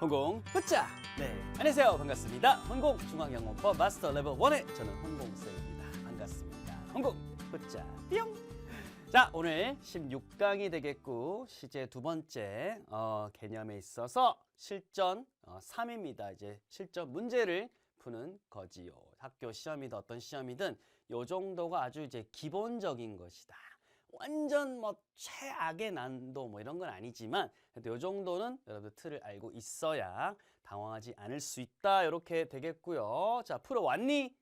홍공 붙자. 네, 안녕하세요. 반갑습니다. 홍공 중앙영어법 마스터 레벨 1의 저는 홍공쌤입니다. 반갑습니다. 홍공 붙자 뿅. 자, 오늘 16강이 되겠고 시제 두 번째 개념에 있어서 실전 3입니다. 이제 실전 문제를 푸는 거지요. 학교 시험이든 어떤 시험이든 요 정도가 아주 이제 기본적인 것이다. 완전 뭐 최악의 난도 뭐 이런 건 아니지만 그래도 요 정도는 여러분들 틀을 알고 있어야 당황하지 않을 수 있다. 이렇게 되겠고요. 자, 풀어왔니?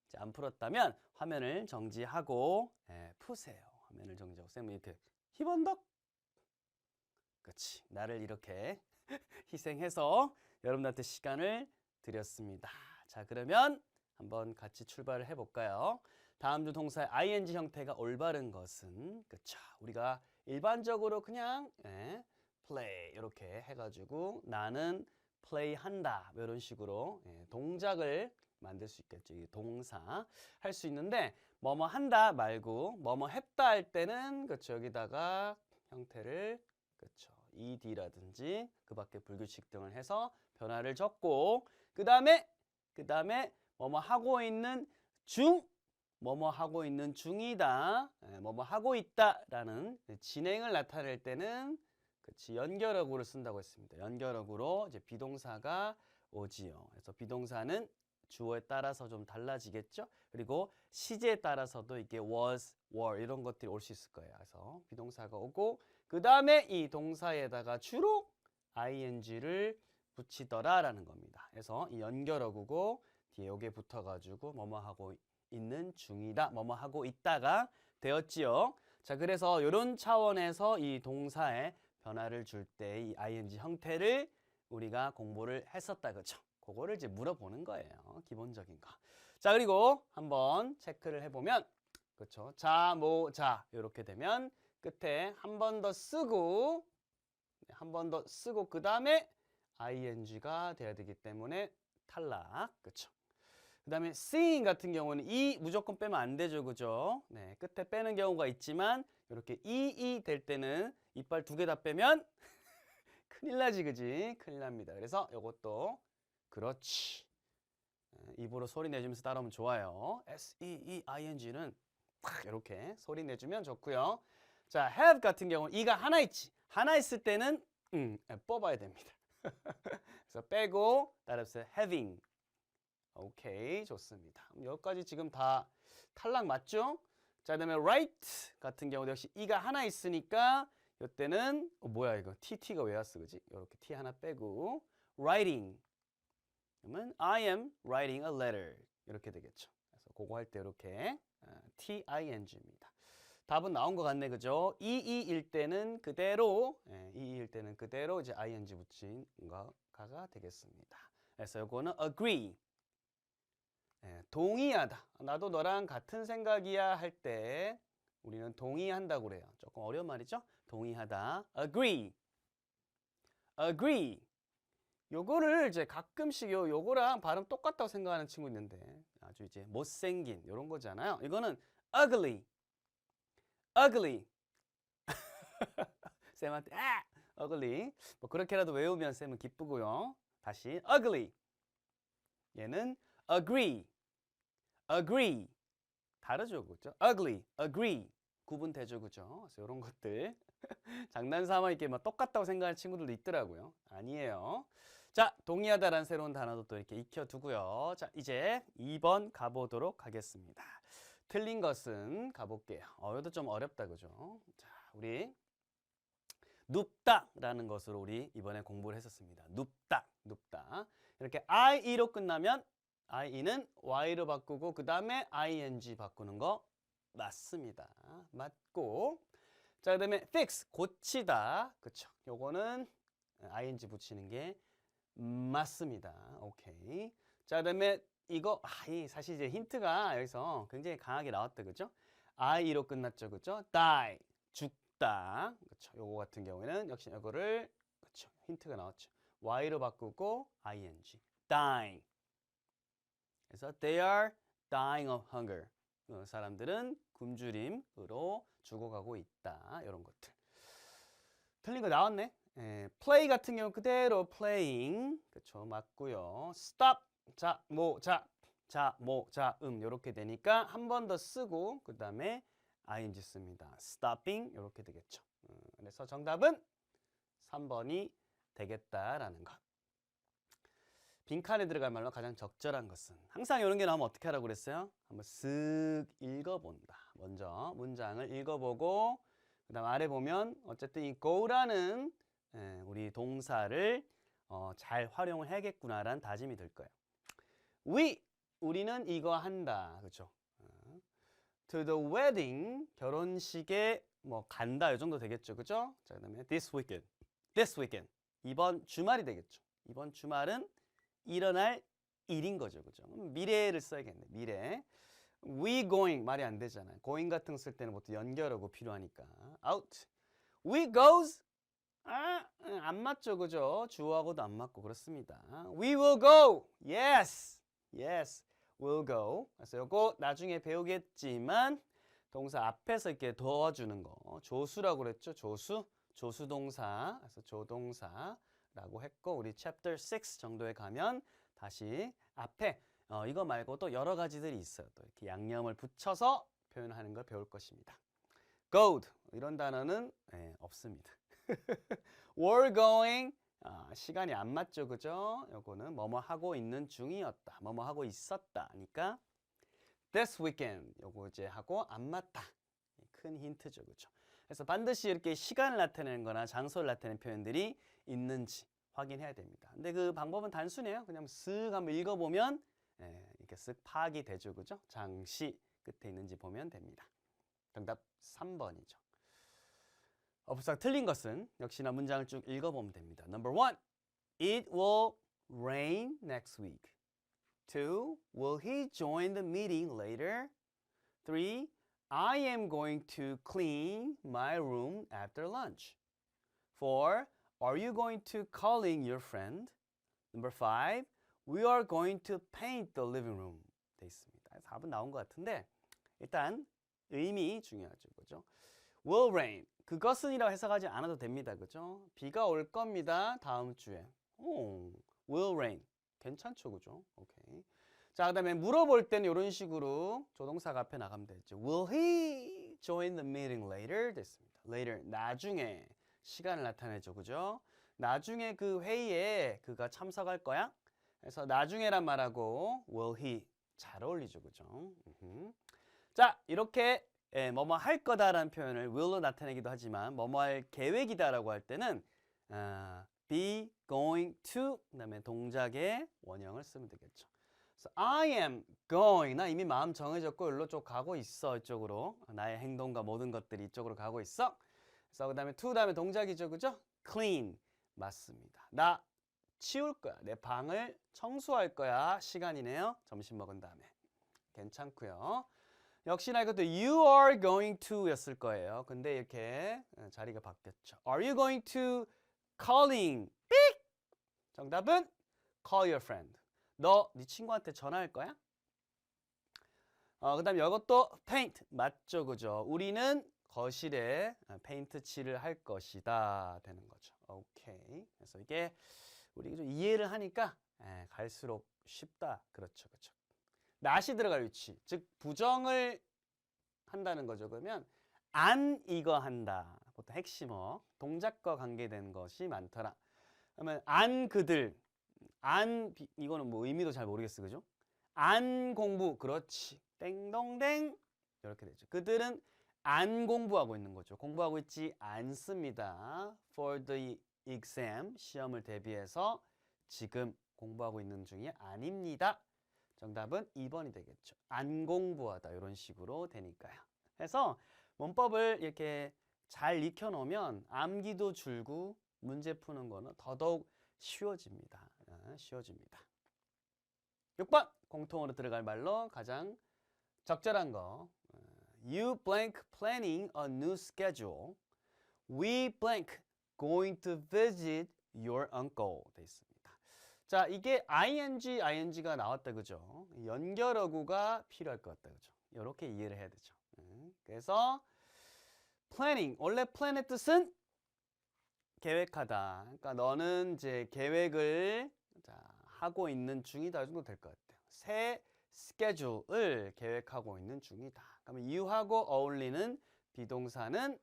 자, 안 풀었다면 화면을 정지하고 푸세요. 화면을 정지하고 쌤은 이렇게 희번덕. 그렇지. 나를 이렇게 희생해서 여러분들한테 시간을 드렸습니다. 자, 그러면 한번 같이 출발을 해볼까요? 다음 주 동사의 ing 형태가 올바른 것은 그쵸? 우리가 일반적으로 그냥 play 이렇게 해가지고 나는 play 한다 이런 식으로 동작을 만들 수 있겠죠. 이 동사 할 수 있는데 뭐뭐 한다 말고 뭐뭐 했다 할 때는 그쵸? 여기다가 형태를 그쵸? ed라든지 그 밖에 불규칙 등을 해서 변화를 적고 그 다음에 뭐뭐 하고 있는 중 뭐뭐 하고 있는 중이다, 뭐뭐 하고 있다라는 진행을 나타낼 때는 그치 연결어구를 쓴다고 했습니다. 연결어구로 이제 비동사가 오지요. 그래서 비동사는 주어에 따라서 좀 달라지겠죠. 그리고 시제에 따라서도 이게 was, were 이런 것들이 올 수 있을 거예요. 그래서 비동사가 오고 그 다음에 이 동사에다가 주로 ing를 붙이더라라는 겁니다. 그래서 이 연결어구고 뒤에 요게 붙어가지고 뭐뭐 하고 있는 중이다, 뭐뭐 하고 있다가 되었지요. 자, 그래서 이런 차원에서 이 동사에 변화를 줄 때 이 ing 형태를 우리가 공부를 했었다, 그렇죠? 그거를 이제 물어보는 거예요. 기본적인 거. 자, 그리고 한번 체크를 해보면, 그렇죠? 자, 뭐, 자, 이렇게 되면 끝에 한 번 더 쓰고, 그 다음에 ing가 돼야 되기 때문에 탈락, 그렇죠? 그 다음에 seeing 같은 경우는 이 무조건 빼면 안 되죠, 그죠? 네, 끝에 빼는 경우가 있지만 이렇게 이 될 때는 이빨 두 개 다 빼면 큰일 나지, 그지? 큰일 납니다. 그래서 이것도 그렇지. 입으로 소리 내주면서 따라오면 좋아요. S-E-E-I-N-G는 탁 이렇게 소리 내주면 좋고요. 자, have 같은 경우는 이가 하나 있지. 하나 있을 때는 뽑아야 됩니다. 그래서 빼고 따라서 having. 오케이, 좋습니다. 여기까지 지금 다 탈락 맞죠? 자, 그다음에 write 같은 경우도 역시 이가 하나 있으니까 이때는 뭐야 이거 TT가 왜 왔어, 그지? 이렇게 T 하나 빼고 writing 그러면 I am writing a letter 이렇게 되겠죠. 그래서 그거 할 때 이렇게 TING입니다. 답은 나온 것 같네, 그죠? EE일 때는 그대로 EE일 때는 그대로 이제 ING 붙인 거가 되겠습니다. 그래서 이거는 agree 동의하다. 나도 너랑 같은 생각이야 할 때 우리는 동의한다고 그래요. 조금 어려운 말이죠? 동의하다. agree. agree. 요거를 이제 가끔씩 요거랑 발음 똑같다고 생각하는 친구 있는데 아주 이제 못생긴 요런 거잖아요. 이거는 ugly. ugly. 쌤한테 ugly. 뭐 그렇게라도 외우면 쌤은 기쁘고요. 다시 ugly. 얘는 agree. agree. 다르죠, 그죠? ugly, agree. 구분되죠, 그죠? 그래서 이런 것들 장난삼아 이렇게 막 똑같다고 생각하는 친구들도 있더라고요. 아니에요. 자, 동의하다라는 새로운 단어도 또 이렇게 익혀두고요. 자, 이제 2번 가보도록 하겠습니다. 틀린 것은 가볼게요. 이것도 좀 어렵다, 그죠? 자, 우리 눕다라는 것으로 우리 이번에 공부를 했었습니다. 눕다. 이렇게 IE로 끝나면 IE는 Y로 바꾸고 그 다음에 ING 바꾸는 거 맞습니다. 맞고 자, 그 다음에 fix, 고치다. 그쵸? 요거는 ING 붙이는 게 맞습니다. 오케이. 자, 그 다음에 이거 사실 이제 힌트가 여기서 굉장히 강하게 나왔다. 그죠? IE로 끝났죠. 그죠? die, 죽다. 그쵸? 요거 같은 경우에는 역시 이거를 그쵸? 힌트가 나왔죠. Y로 바꾸고 ING, dying. 그래서 they are dying of hunger. 사람들은 굶주림으로 죽어가고 있다. 이런 것들. 틀린 거 나왔네. play 같은 경우 그대로 playing. 그쵸, 맞고요. stop. 자, 뭐, 자, 이렇게 되니까 한 번 더 쓰고 그 다음에 ing 씁니다. stopping 이렇게 되겠죠. 그래서 정답은 3번이 되겠다라는 것. 빈칸에 들어갈 말로 가장 적절한 것은 항상 이런 게 나오면 어떻게 하라고 그랬어요? 한번 쓱 읽어본다. 먼저 문장을 읽어보고 그 다음 아래 보면 어쨌든 이 go라는 우리 동사를 잘 활용을 해야겠구나라는 다짐이 들 거예요. 우리는 이거 한다. 그렇죠? To the wedding, 결혼식에 뭐 간다. 이 정도 되겠죠. 그죠? 자, 그다음에 this weekend. 이번 주말이 되겠죠. 이번 주말은 일어날 일인 거죠. 그죠? 미래를 써야겠네. 미래. We going 말이 안 되잖아요. going 같은 거 쓸 때는 보통 연결하고 필요하니까. out. We goes 안 맞죠. 그죠? 주어하고도 안 맞고 그렇습니다. We will go. Yes. We'll go. 그래서 요거 나중에 배우겠지만 동사 앞에서 이렇게 도와주는 거. 조수라고 그랬죠. 조수동사. 그래서 조동사라고 했고 우리 chapter 6 정도에 가면 다시 앞에 이거 말고도 여러 가지들이 있어요. 또 이렇게 양념을 붙여서 표현하는 걸 배울 것입니다. Goed 이런 단어는 없습니다. Were going 시간이 안 맞죠, 그죠? 요거는 뭐뭐 하고 있는 중이었다, 뭐뭐 하고 있었다니까 this weekend 요거 이제 하고 안 맞다. 큰 힌트죠, 그죠? 그래서 반드시 이렇게 시간을 나타내는 거나 장소를 나타내는 표현들이 있는지 확인해야 됩니다. 근데 그 방법은 단순해요. 그냥 쓱 한번 읽어보면 이렇게 쓱 파악이 되죠, 그죠? 장시 끝에 있는지 보면 됩니다. 정답 3번이죠. 어부상 틀린 것은 역시나 문장을 쭉 읽어보면 됩니다. Number 1. It will rain next week. 2. Will he join the meeting later? 3. I am going to clean my room after lunch. 4. Are you going to calling your friend? Number 5. We are going to paint the living room. 돼 있습니다. 4번 나온 것 같은데 일단 의미 중요하죠. 그죠? Will rain. 그것은이라고 해석하지 않아도 됩니다. 그죠? 비가 올 겁니다. 다음 주에. Will rain. 괜찮죠. 그죠? 오케이. 자, 그다음에 물어볼 때는 이런 식으로 조동사가 앞에 나가면 되죠. Will he join the meeting later? 됐습니다. Later. 나중에 시간을 나타내죠. 그죠? 나중에 그 회의에 그가 참석할 거야? 그래서 나중에란 말하고 will he 잘 어울리죠. 그죠? 자, 이렇게 뭐뭐 할 거다라는 표현을 will로 나타내기도 하지만 뭐뭐 할 계획이다라고 할 때는 be going to 그다음에 동작의 원형을 쓰면 되겠죠. 그래서 I am going 나 이미 마음 정해졌고 일로 쪽 가고 있어. 이쪽으로 나의 행동과 모든 것들이 이쪽으로 가고 있어. 그래서 그다음에 to 다음에 동작이죠. 그죠? clean 맞습니다. 나 치울 거야. 내 방을 청소할 거야. 시간이네요. 점심 먹은 다음에. 괜찮고요. 역시나 이것도 you are going to 였을 거예요. 근데 이렇게 자리가 바뀌었죠. Are you going to calling? 삑! 정답은 call your friend. 너 네 친구한테 전화할 거야? 그 다음 이것도 paint 맞죠, 그죠? 우리는 거실에 페인트 칠을 할 것이다 되는 거죠. 오케이. 그래서 이게 우리 좀 이해를 하니까 갈수록 쉽다. 그렇죠, 그렇죠. not이 들어갈 위치, 즉 부정을 한다는 거죠. 그러면 안 이거 한다. 보통 핵심어 동작과 관계된 것이 많더라. 그러면 안 그들, 안 이거는 뭐 의미도 잘 모르겠어, 그죠? 안 공부, 그렇지. 땡동댕 이렇게 되죠. 그들은 안 공부하고 있는 거죠. 공부하고 있지 않습니다. For the exam, 시험을 대비해서 지금 공부하고 있는 중이 아닙니다. 정답은 2번이 되겠죠. 안 공부하다 이런 식으로 되니까요. 그래서 문법을 이렇게 잘 익혀놓으면 암기도 줄고 문제 푸는 거는 더더욱 쉬워집니다. 쉬워집니다. 6번 공통으로 들어갈 말로 가장 적절한 거. You blank planning a new schedule. We blank going to visit your uncle. 돼 있습니다. 자, 이게 ing가 나왔다, 그죠? 연결어구가 필요할 것 같다, 그죠? 이렇게 이해를 해야 되죠. 그래서 planning, 원래 plan의 뜻은 계획하다. 그러니까 너는 이제 계획을 하고 있는 중이다 정도 될 것 같아요. 새 스케줄을 계획하고 있는 중이다. 그러면 you하고 어울리는 비동사는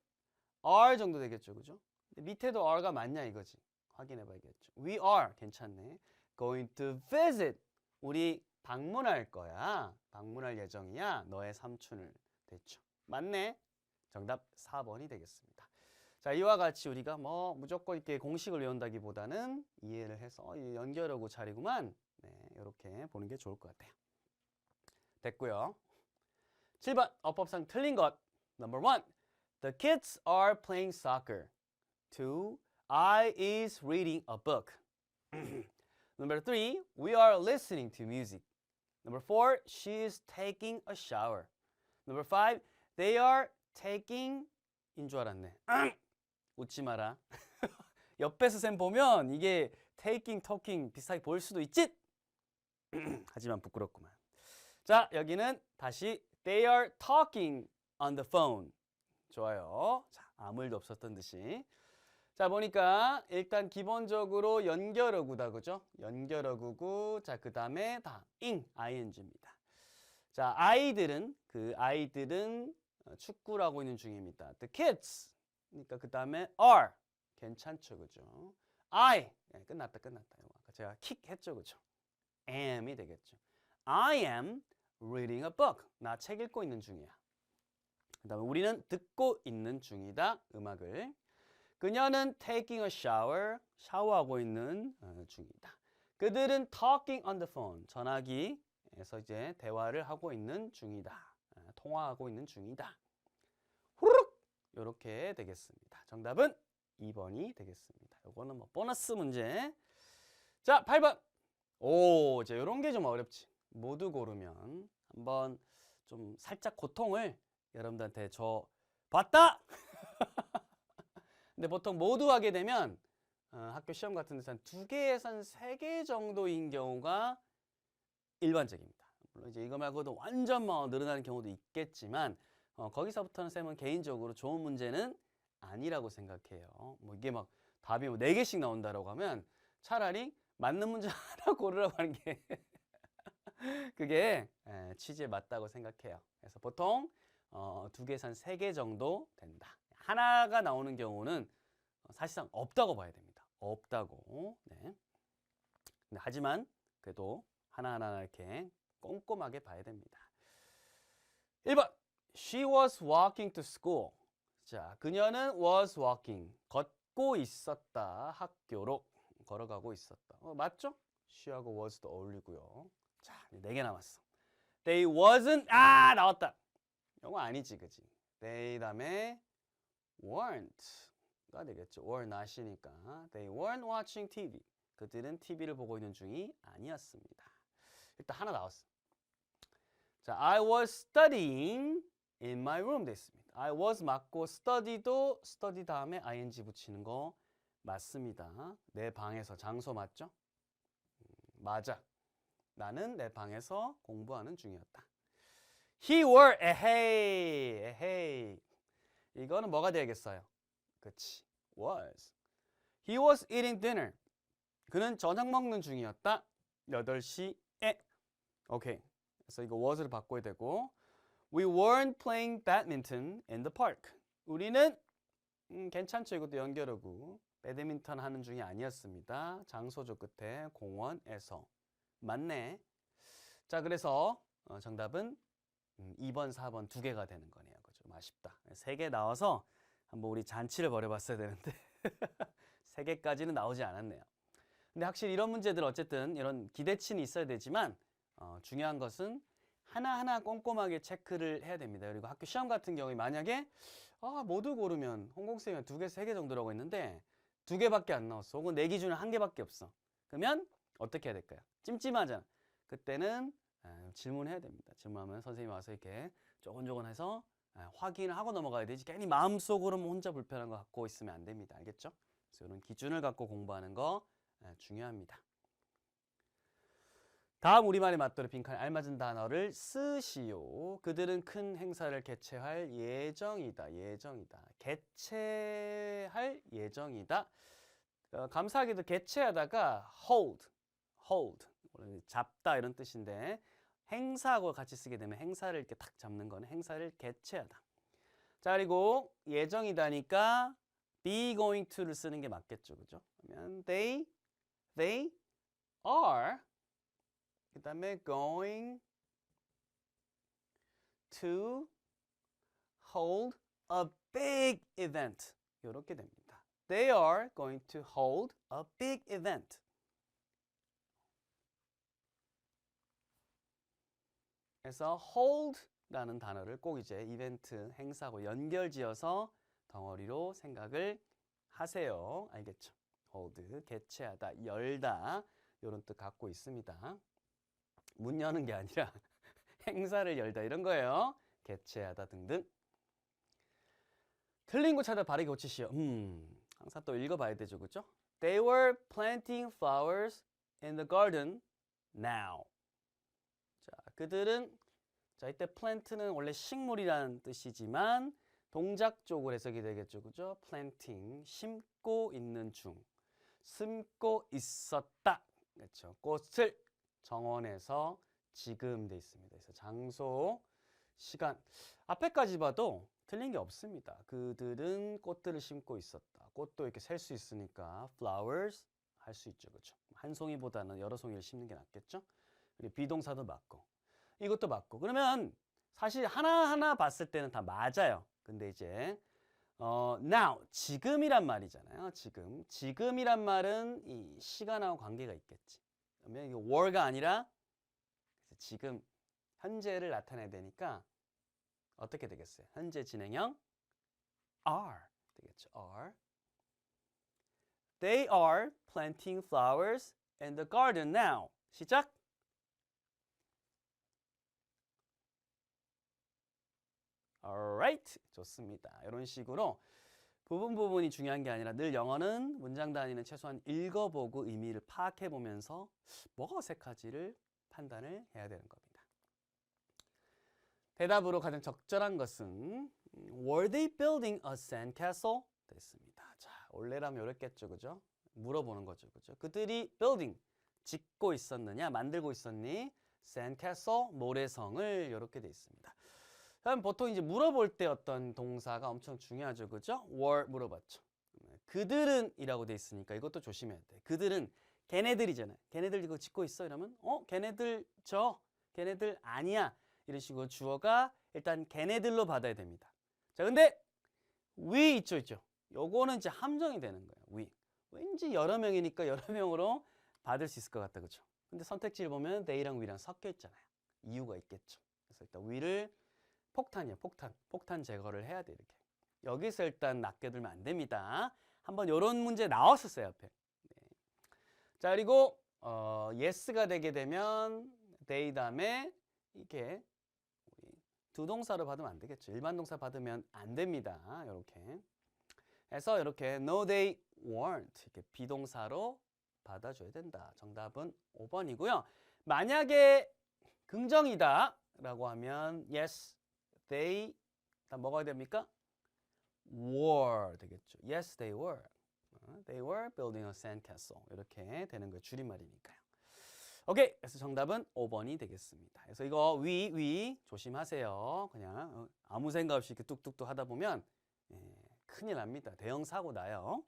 are 정도 되겠죠, 그죠? 밑에도 are가 맞냐 이거지. 확인해봐야겠죠. We are 괜찮네. Going to visit. 우리 방문할 거야. 방문할 예정이야. 너의 삼촌을. 됐죠. 맞네. 정답 4번이 되겠습니다. 자, 이와 같이 우리가 뭐 무조건 이렇게 공식을 외운다기보다는 이해를 해서 연결하고 자리구만. 네, 이렇게 보는 게 좋을 것 같아요. 됐고요. 7번 어법상 틀린 것. Number 1. The kids are playing soccer. 2. I is reading a book. Number 3. We are listening to music. Number 4. She is taking a shower. Number 5. They are taking 인 줄 알았네. 웃지 마라. 옆에서 쌤 보면 이게 taking, talking 비슷하게 보일 수도 있지? 하지만 부끄럽구만. 자, 여기는 다시 they are talking on the phone. 좋아요. 자, 아무 일도 없었던 듯이. 자, 보니까 일단 기본적으로 연결어구다, 그죠? 연결어구고, 자, 그 다음에 다 ing입니다. 자, 아이들은 축구를 하고 있는 중입니다. The kids. 그러니까 그 다음에 are. 괜찮죠, 그죠? I. 네, 끝났다. 아까 제가 kick 했죠, 그죠? am이 되겠죠. I am reading a book. 나 책 읽고 있는 중이야. 그 다음에 우리는 듣고 있는 중이다. 음악을. 그녀는 taking a shower. 샤워하고 있는 중이다. 그들은 talking on the phone. 전화기에서 이제 대화를 하고 있는 중이다. 통화하고 있는 중이다. 후루룩! 이렇게 되겠습니다. 정답은 2번이 되겠습니다. 이거는 뭐 보너스 문제. 자, 8번. 오, 이제 이런 게 좀 어렵지. 모두 고르면 한번 좀 살짝 고통을 여러분들한테 줘 봤다. 근데 보통 모두 하게 되면 학교 시험 같은 데서 한 2개에서 한 3개 정도인 경우가 일반적입니다. 물론 이제 이거 말고도 완전 뭐 늘어나는 경우도 있겠지만 거기서부터는 쌤은 개인적으로 좋은 문제는 아니라고 생각해요. 뭐 이게 막 답이 뭐 4개씩 나온다라고 하면 차라리 맞는 문제 하나 고르라고 하는 게 그게 취지에 맞다고 생각해요. 그래서 보통 2개에서 한 3개 정도 된다. 하나가 나오는 경우는 사실상 없다고 봐야 됩니다. 없다고. 네. 근데 하지만 그래도 하나하나 이렇게 꼼꼼하게 봐야 됩니다. 1번. She was walking to school. 자, 그녀는 was walking. 걷고 있었다. 학교로 걸어가고 있었다. 맞죠? she하고 was도 어울리고요. 자, 4개 남았어. They wasn't. 나왔다. 이거 아니지, 그지? They 다음에 weren't가 되겠죠. were not이니까. They weren't watching TV. 그들은 TV를 보고 있는 중이 아니었습니다. 일단 하나 나왔어. 자, I was studying in my room 됐습니다. I was 맞고 study도 study 다음에 ing 붙이는 거 맞습니다. 내 방에서 장소 맞죠? 맞아. 나는 내 방에서 공부하는 중이었다. He were 에헤이. 이거는 뭐가 되겠어요? 그치. was. He was eating dinner. 그는 저녁 먹는 중이었다. 8시에. 오케이. 그래서 이거 was를 바꿔야 되고 We weren't playing badminton in the park. 우리는 괜찮죠. 이것도 연결하고 배드민턴 하는 중이 아니었습니다. 장소조 끝에 공원에서. 맞네. 자, 그래서 정답은 2번, 4번 2개가 되는 거네요. 좀 아쉽다. 3개 나와서 한번 우리 잔치를 벌여봤어야 되는데 3개까지는 나오지 않았네요. 근데 확실히 이런 문제들 어쨌든 이런 기대치는 있어야 되지만 중요한 것은 하나하나 꼼꼼하게 체크를 해야 됩니다. 그리고 학교 시험 같은 경우에 만약에 모두 고르면 홍콩쌤이 2개, 3개 정도라고 했는데 2개밖에 안 나왔어. 혹은 내 기준은 1개밖에 없어. 그러면 어떻게 해야 될까요? 찜찜하잖아. 그때는 질문해야 됩니다. 질문하면 선생님이 와서 이렇게 조곤조곤 해서 확인을 하고 넘어가야 되지. 괜히 마음속으로만 혼자 불편한 거 갖고 있으면 안 됩니다. 알겠죠? 그래서 이런 기준을 갖고 공부하는 거 중요합니다. 다음 우리말에 맞도록 빈칸에 알맞은 단어를 쓰시오. 그들은 큰 행사를 개최할 예정이다. 개최할 예정이다. 감사하게도 개최하다가 hold, 잡다 이런 뜻인데 행사하고 같이 쓰게 되면 행사를 이렇게 탁 잡는 거는 행사를 개최하다. 자, 그리고 예정이다니까 be going to를 쓰는 게 맞겠죠, 그죠? 그러면 they are 그 다음에 going to hold a big event 이렇게 됩니다. They are going to hold a big event. 그래서 hold라는 단어를 꼭 이제 이벤트, 행사하고 연결지어서 덩어리로 생각을 하세요. 알겠죠? hold, 개최하다, 열다 이런 뜻 갖고 있습니다. 문 여는 게 아니라 행사를 열다 이런 거예요. 개최하다 등등. 틀린 거 찾아 바르게 고치시오. 항상 또 읽어봐야 되죠, 그죠? They were planting flowers in the garden now. 자, 그들은 자 이때 plant는 원래 식물이라는 뜻이지만 동작적으로 해석이 되겠죠, 그죠? planting 심고 있는 중, 심고 있었다, 그렇죠? 꽃을 정원에서 지금 돼 있습니다. 그래서 장소, 시간 앞에까지 봐도 틀린 게 없습니다. 그들은 꽃들을 심고 있었다. 꽃도 이렇게 셀 수 있으니까 flowers 할 수 있죠, 그렇죠? 한 송이보다는 여러 송이를 심는 게 낫겠죠? 그리고 비동사도 맞고 이것도 맞고. 그러면 사실 하나하나 봤을 때는 다 맞아요. 근데 이제 now 지금이란 말이잖아요. 지금이란 말은 이 시간하고 관계가 있겠지. 그러면 이거 were가 아니라 지금 현재를 나타내야 되니까 어떻게 되겠어요? 현재 진행형 are 되겠죠. are. They are planting flowers in the garden now. 시작. Alright. 좋습니다. 이런 식으로 부분이 중요한 게 아니라 늘 영어는 문장 단위는 최소한 읽어보고 의미를 파악해보면서 뭐가 어색하지를 판단을 해야 되는 겁니다. 대답으로 가장 적절한 것은 Were they building a sandcastle? 됐습니다. 자, 원래라면 이랬겠죠, 그죠? 물어보는 거죠, 그죠? 그들이 building, 짓고 있었느냐, 만들고 있었니? sandcastle, 모래성을 이렇게 돼 있습니다. 그럼 보통 이제 물어볼 때 어떤 동사가 엄청 중요하죠, 그죠? were 물어봤죠. 그들은 이라고 돼 있으니까 이것도 조심해야 돼. 그들은 걔네들이잖아요. 걔네들 이거 짓고 있어? 이러면 걔네들 걔네들 아니야. 이런 식으로 주어가 일단 걔네들로 받아야 됩니다. 자, 근데 we 있죠. 요거는 이제 함정이 되는 거예요. we. 왠지 여러 명이니까 여러 명으로 받을 수 있을 것 같다, 그죠? 근데 선택지를 보면 they랑 we랑 섞여 있잖아요. 이유가 있겠죠. 그래서 일단 we를 폭탄이에요. 폭탄 제거를 해야 돼, 이렇게. 여기서 일단 낚여들면 안 됩니다. 한번 요런 문제 나왔었어요, 앞에. 네. 자, 그리고 yes가 되게 되면 they 다음에 이렇게 두 동사로 받으면 안 되겠죠. 일반 동사 받으면 안 됩니다. 이렇게 해서 이렇게 no they weren't 이렇게 비동사로 받아줘야 된다. 정답은 5번이고요. 만약에 긍정이다 라고 하면 yes, they 다 먹어야 됩니까? were 되겠죠. yes, they were. They were building a sandcastle. 이렇게 되는 거예요. 줄임말이니까요. 오케이. 그래서 정답은 5번이 되겠습니다. 그래서 이거 위 조심하세요. 그냥 아무 생각 없이 이렇게 뚝뚝뚝 하다 보면 큰일 납니다. 대형 사고 나요.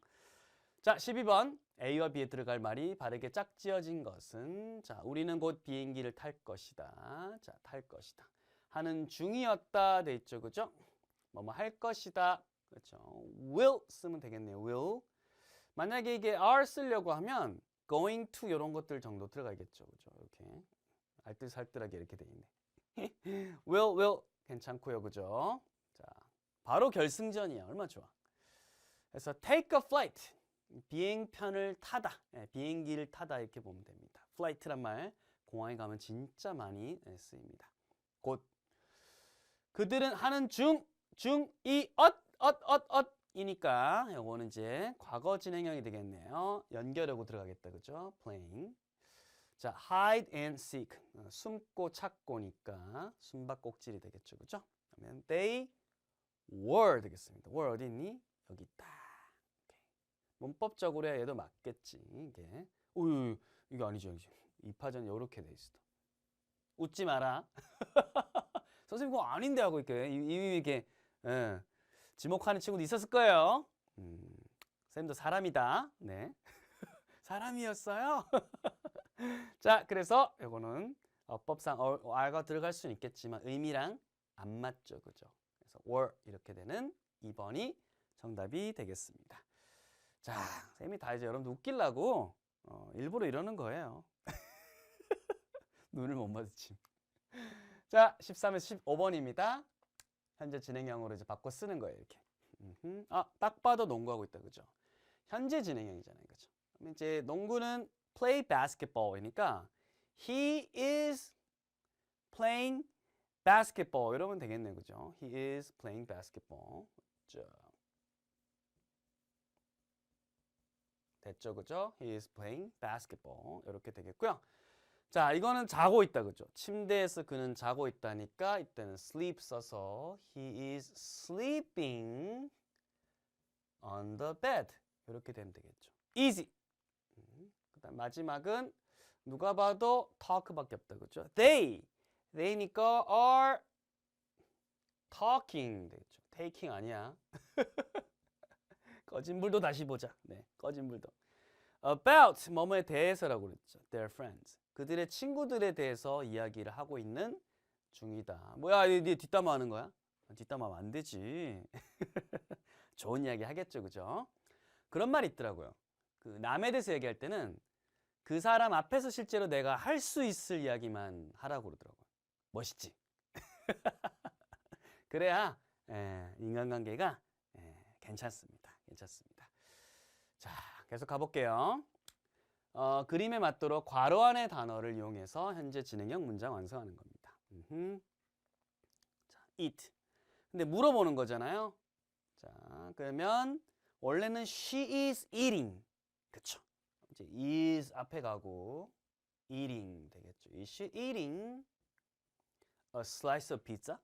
자, 12번. A와 B에 들어갈 말이 바르게 짝지어진 것은 자, 우리는 곧 비행기를 탈 것이다. 자, 탈 것이다. 하는 중이었다 돼 있죠. 그죠? 뭐뭐 할 것이다. 그렇죠. will 쓰면 되겠네요. will. 만약에 이게 are 쓰려고 하면 going to 이런 것들 정도 들어가겠죠. 그죠? 이렇게 알뜰살뜰하게 이렇게 돼 있네. will 괜찮고요. 그죠? 자, 바로 결승전이야. 얼마나 좋아. 그래서 take a flight. 비행편을 타다. 비행기를 타다 이렇게 보면 됩니다. flight란 말 공항에 가면 진짜 많이 쓰입니다. 곧 그들은 하는 중이 이니까 이거는 이제 과거 진행형이 되겠네요. 연결하고 들어가겠다. 그죠? playing. 자, hide and seek. 숨고 찾고니까 숨바꼭질이 되겠죠. 그죠? 그러면 they were 되겠습니다. were 어디 있니? 여기 있다. 오케이. 문법적으로 얘도 맞겠지. 이게. 오유, 이게 아니죠. 이 파전이 이렇게 돼 있어. 웃지 마라. 선생님 그거 아닌데 하고 이미 이렇게 지목하는 친구도 있었을 거예요. 선생님도 사람이다. 네. 사람이었어요. 자, 그래서 이거는 어법상 R가 들어갈 수는 있겠지만 의미랑 안 맞죠. 그죠? 그래서 were 이렇게 되는 2번이 정답이 되겠습니다. 자, 선생님이 다 이제 여러분들 웃기려고 일부러 이러는 거예요. 눈을 못 마주침. 자, 13에서 15번입니다. 현재 진행형으로 이제 바꿔 쓰는 거예요. 이렇게. 딱 봐도 농구하고 있다. 그죠? 현재 진행형이잖아요. 그죠? 그럼 이제 농구는 play basketball이니까 he is playing basketball 이러면 되겠네요. 그죠? he is playing basketball. 됐죠? 그죠? he is playing basketball 이렇게 되겠고요. 자, 이거는 자고 있다. 그죠? 침대에서 그는 자고 있다니까 이때는 sleep 써서 he is sleeping on the bed 이렇게 되면 되겠죠. easy. 그다음 마지막은 누가 봐도 talk밖에 없다. 그죠? they니까 are talking 되겠죠. taking 아니야. 꺼진 불도 다시 보자. 네, 꺼진 불도. about 뭐뭐에 대해서라고 그랬죠. their friends. 그들의 친구들에 대해서 이야기를 하고 있는 중이다. 뭐야, 네 뒷담화 하는 거야? 뒷담화 하면 안 되지. 좋은 이야기 하겠죠. 그죠? 그런 말이 있더라고요. 그 남에 대해서 얘기할 때는 그 사람 앞에서 실제로 내가 할 수 있을 이야기만 하라고 그러더라고요. 멋있지? 그래야 인간관계가 괜찮습니다. 괜찮습니다. 자, 계속 가볼게요. 그림에 맞도록 괄호 안의 단어를 이용해서 현재 진행형 문장 완성하는 겁니다. 자, eat. 근데 물어보는 거잖아요. 자, 그러면 원래는 she is eating. 그쵸? 이제 is 앞에 가고 eating 되겠죠. Is she eating a slice of pizza?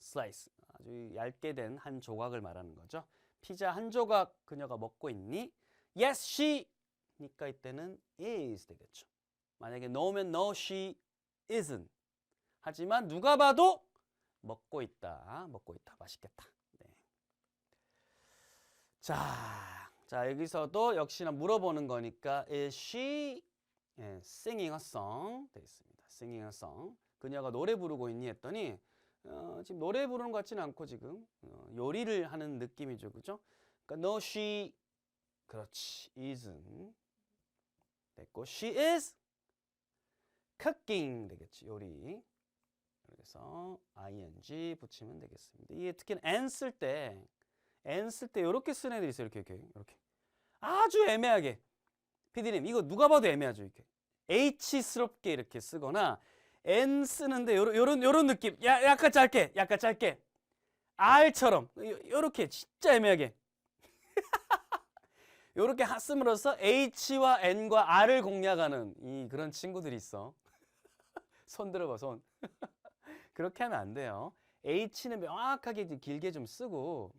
slice. 아주 얇게 된 한 조각을 말하는 거죠. 피자 한 조각 그녀가 먹고 있니? Yes, she. 니까 이때는 is 되겠죠. 만약에 no면 no, she isn't. 하지만 누가 봐도 먹고 있다. 먹고 있다. 맛있겠다. 네. 자, 여기서도 역시나 물어보는 거니까 is she singing a song 되어 있습니다. singing a song. 그녀가 노래 부르고 있니 했더니 지금 노래 부르는 것 같지는 않고 지금 요리를 하는 느낌이죠. 그죠? 그러니까 no, she 그렇지. isn't. 됐고 she is cooking 되겠지. 요리. 그래서 ing 붙이면 되겠습니다. 이게 특히 n 쓸 때 이렇게 쓰는 애들이 있어요. 이렇게 아주 애매하게. PD님 이거 누가 봐도 애매하죠. 이렇게 H스럽게 이렇게 쓰거나 N 쓰는데 요런 느낌. 약간 짧게 R처럼 요렇게 진짜 애매하게 요렇게 쓰므로써 H와 N과 R을 공략하는 그런 친구들이 있어. 손 들어봐, 손. 그렇게 하면 안 돼요. H는 명확하게 길게 좀 쓰고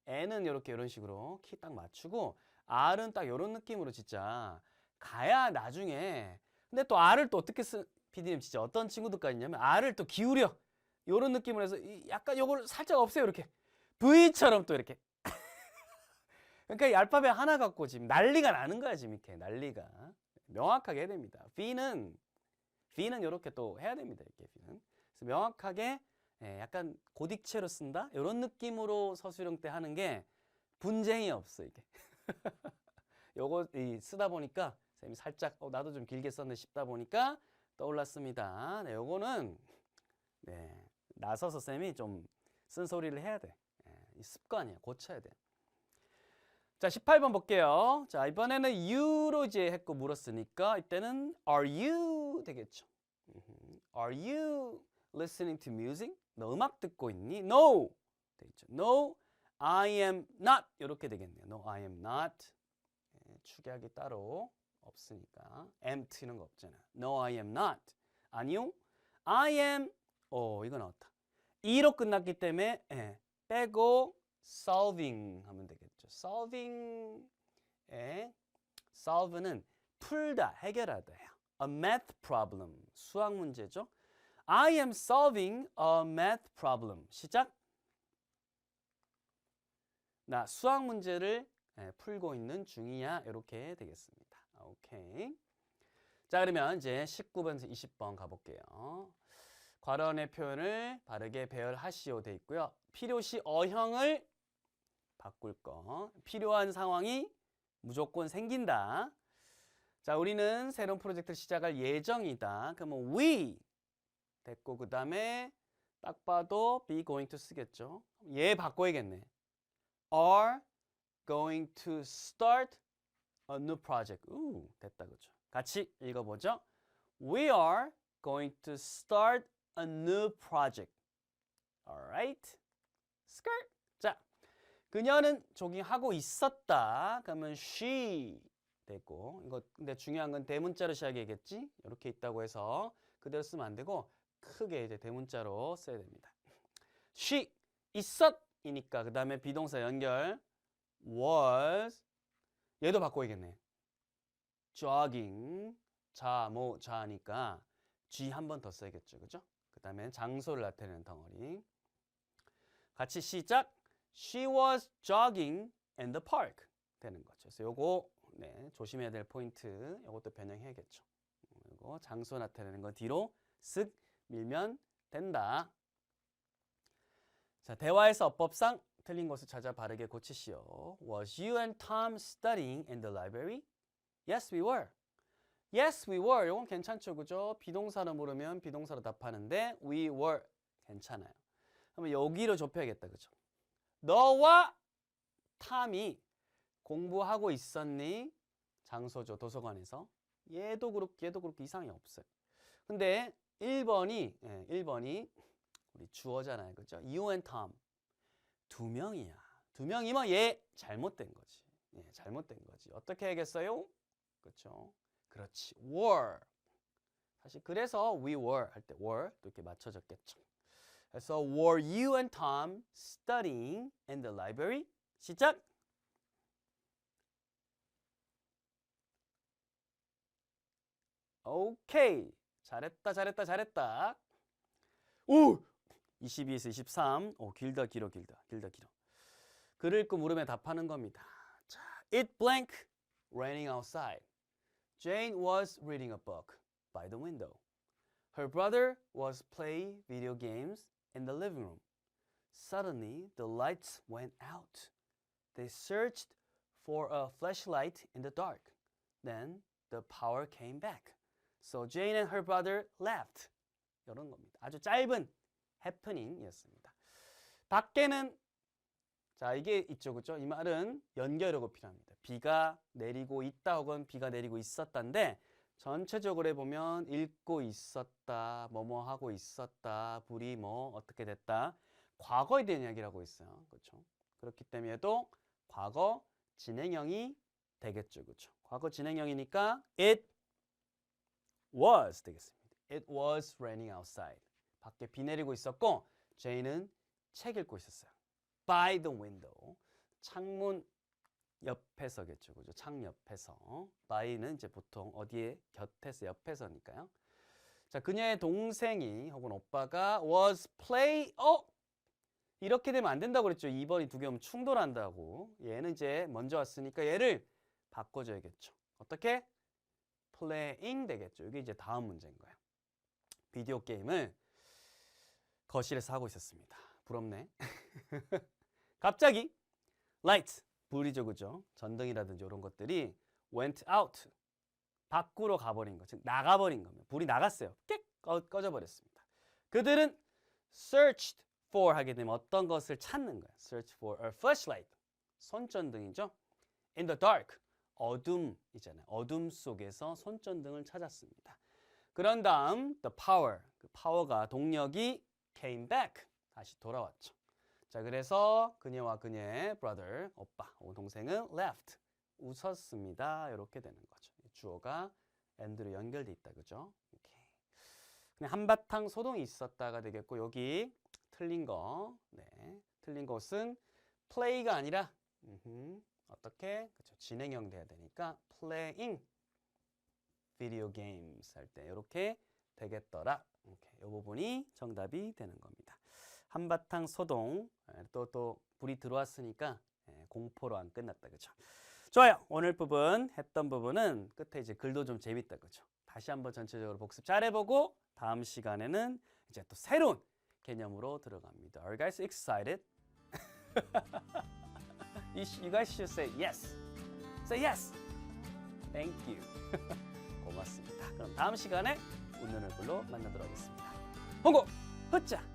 N은 이런 식으로 키 딱 맞추고 R은 딱 이런 느낌으로 진짜 가야 나중에. 근데 또 R을 또 어떻게 PD님 진짜 어떤 친구들까지 있냐면 R을 또 기울여 이런 느낌으로 해서 약간 요걸 살짝 없애요. 이렇게 V처럼 또 이렇게. 그러니까 이 알파벳 하나 갖고 지금 난리가 나는 거야. 지금 이렇게 난리가. 명확하게 해야 됩니다. V는 이렇게 또 해야 됩니다. 이렇게 V는. 그래서 명확하게 약간 고딕체로 쓴다 이런 느낌으로 서술형 때 하는 게 분쟁이 없어 이게. 요거 쓰다 보니까 쌤이 살짝 나도 좀 길게 썼네 싶다 보니까 떠올랐습니다. 네, 요거는 나서서 쌤이 좀 쓴소리를 해야 돼. 이 습관이야. 고쳐야 돼. 자, 18번 볼게요. 자, 이번에는 you로 이제 했고 물었으니까 이때는 are you 되겠죠. Are you listening to music? 너 음악 듣고 있니? No. 되겠죠. No, I am not. 이렇게 되겠네요. No, I am not. 축약이 따로 없으니까. am 이런 거 없잖아. No, I am not. 아니요. I am. 이거 나왔다. E로 끝났기 때문에 빼고 solving 하면 되겠죠. solve는 풀다, 해결하다예요. A math problem. 수학 문제죠. I am solving a math problem. 시작. 나 수학 문제를 풀고 있는 중이야. 이렇게 되겠습니다. 오케이. 자, 그러면 이제 19번에서 20번 가볼게요. 괄호의 표현을 바르게 배열하시오 돼 있고요. 필요시 어형을 바꿀 거. 필요한 상황이 무조건 생긴다. 자, 우리는 새로운 프로젝트를 시작할 예정이다. 그러면 we 됐고 그 다음에 딱 봐도 be going to 쓰겠죠. 얘 바꿔야겠네. are going to start a new project. 됐다 그죠. 같이 읽어보죠. We are going to start a new project. Alright. skirt. 자, 그녀는 조깅하고 있었다. 그러면 she 됐고, 이거 근데 중요한 건 대문자로 시작이겠지. 이렇게 있다고 해서 그대로 쓰면 안 되고 크게 이제 대문자로 써야 됩니다. she 있었이니까 그 다음에 비동사 연결 was 얘도 바꿔야겠네. jogging 자니까 G 한 번 더 써야겠죠. 그죠? 그 다음에 장소를 나타내는 덩어리. 같이 시작. She was jogging in the park. 되는 거죠. 그래서 요거 조심해야 될 포인트. 요것도 변형해야겠죠. 그리고 장소 나타내는 거 뒤로 쓱 밀면 된다. 자, 대화에서 어법상 틀린 것을 찾아 바르게 고치시오. Was you and Tom studying in the library? Yes, we were. Yes, we were. 이건 괜찮죠, 그죠? 비동사로 물으면 비동사로 답하는데 we were 괜찮아요. 그러면 여기로 좁혀야겠다, 그죠? 너와 탐이 공부하고 있었니? 장소죠, 도서관에서. 얘도 그렇고 이상이 없어요. 근데 1번이 우리 주어잖아요, 그죠? You and Tom. 두 명이야. 두 명이면 얘 잘못된 거지. 잘못된 거지. 어떻게 해야겠어요? 그렇죠? 그렇지. were. 사실 그래서 we were 할 때 were 또 이렇게 맞춰졌겠죠. 그래서 were you and Tom studying in the library? 시작. 오케이. 잘했다. 오! 22에서 23. 길다. 글 읽고 물으면 답하는 겁니다. 자, it blank raining outside. Jane was reading a book by the window. Her brother was playing video games in the living room. Suddenly, the lights went out. They searched for a flashlight in the dark. Then the power came back. So Jane and her brother left. 이런 겁니다. 아주 짧은 해프닝이었습니다. 밖에는 자, 이게 있죠, 그죠? 이 말은 연결어가 필요합니다. 비가 내리고 있다 혹은 비가 내리고 있었다인데 전체적으로 해보면 읽고 있었다, 뭐뭐 하고 있었다, 불이 뭐 어떻게 됐다, 과거에 대한 이야기를 하고 있어요, 그렇죠? 그렇기 때문에도 과거 진행형이 되겠죠, 그렇죠? 과거 진행형이니까 it was 되겠습니다. It was raining outside. 밖에 비 내리고 있었고 제이는 책 읽고 있었어요. By the window. 창문 옆에서겠죠. 그죠? 창 옆에서. by는 이제 보통 어디에 곁에서 옆에서니까요. 자, 그녀의 동생이 혹은 오빠가 was play. 이렇게 되면 안 된다고 그랬죠. 2번이 두 개 오면 충돌한다고. 얘는 이제 먼저 왔으니까 얘를 바꿔줘야겠죠. 어떻게? playing 되겠죠. 이게 이제 다음 문제인 거예요. 비디오 게임을 거실에서 하고 있었습니다. 부럽네. 갑자기 light, 불이죠, 그죠? 전등이라든지 이런 것들이 went out, 밖으로 가버린 거, 즉 나가버린 겁니다. 불이 나갔어요. 깨 꺼져버렸습니다. 그들은 searched for 하게 되면 어떤 것을 찾는 거예요. search for a flashlight, 손전등이죠. in the dark, 어둠이잖아요. 어둠 속에서 손전등을 찾았습니다. 그런 다음 the power, 그 파워가 동력이 came back, 다시 돌아왔죠. 자, 그래서 그녀와 그녀의 brother, 오빠 혹은 동생은 left, 웃었습니다. 이렇게 되는 거죠. 주어가 and로 연결돼 있다. 그죠? 이렇게. 그냥 한바탕 소동이 있었다가 되겠고 여기 틀린 거. 네. 틀린 것은 play가 아니라 어떻게? 그렇죠. 진행형 돼야 되니까 playing video games 할 때 이렇게 되겠더라. 이렇게 이 부분이 정답이 되는 겁니다. 한바탕 소동 또 불이 들어왔으니까 공포로 안 끝났다. 그죠? 좋아요. 오늘 부분 했던 부분은 끝에 이제 글도 좀 재밌다. 그죠? 다시 한번 전체적으로 복습 잘 해보고 다음 시간에는 이제 또 새로운 개념으로 들어갑니다. Are you guys excited? You guys should say yes. Say yes. Thank you. 고맙습니다. 그럼 다음 시간에 웃는 얼굴로 만나도록 하겠습니다. 홍고! 흐짜!